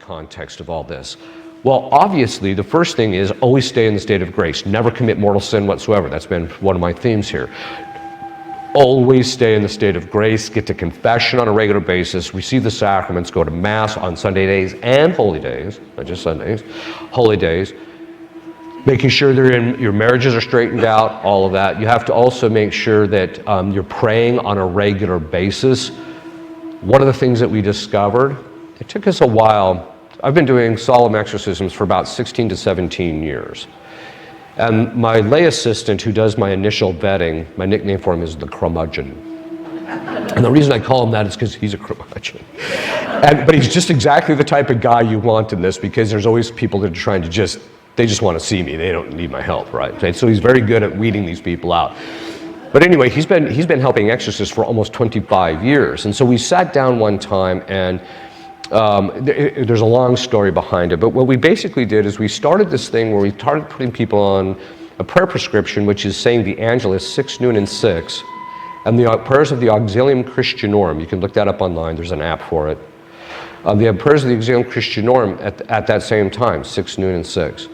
context of all this? Well, obviously, the first thing is always stay in the state of grace. Never commit mortal sin whatsoever. That's been one of my themes here. Always stay in the state of grace, get to confession on a regular basis, receive the sacraments, go to Mass on Sunday days and holy days, not just Sundays, holy days, making sure your marriages are straightened out, all of that. You have to also make sure that you're praying on a regular basis. One of the things that we discovered, it took us a while. I've been doing solemn exorcisms for about 16 to 17 years. And my lay assistant who does my initial vetting, my nickname for him is the curmudgeon. And the reason I call him that is because he's a curmudgeon. But he's just exactly the type of guy you want in this, because there's always people that are trying to they just want to see me. They don't need my help, right? And so he's very good at weeding these people out. But anyway, he's been helping exorcists for almost 25 years. And so we sat down one time, and there's a long story behind it, but what we basically did is we started this thing where we started putting people on a prayer prescription, which is saying the Angelus 6, noon, and 6, and the prayers of the Auxilium Christianorum. You can look that up online. There's an app for it. The prayers of the Auxilium Christianorum at that same time, 6, noon, and 6.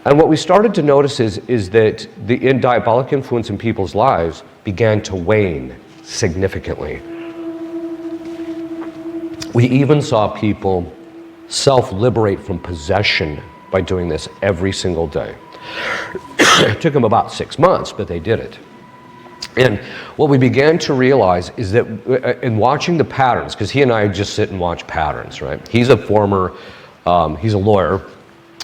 And what we started to notice is that the diabolic influence in people's lives began to wane significantly. We even saw people self-liberate from possession by doing this every single day. It took them about 6 months, but they did it. And what we began to realize is that in watching the patterns, because he and I just sit and watch patterns, right? He's a lawyer,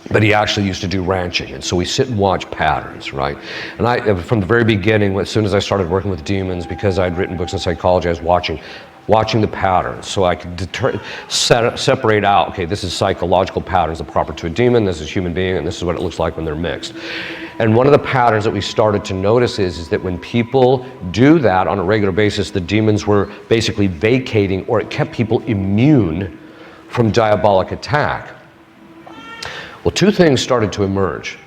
but he actually used to do ranching, and so we sit and watch patterns, right? And I, from the very beginning, as soon as I started working with demons, because I'd written books on psychology, I was watching the patterns, so I could separate out, okay, this is psychological patterns that are proper to a demon, this is a human being, and this is what it looks like when they're mixed. And one of the patterns that we started to notice is that when people do that on a regular basis, the demons were basically vacating, or it kept people immune from diabolic attack. Well, two things started to emerge.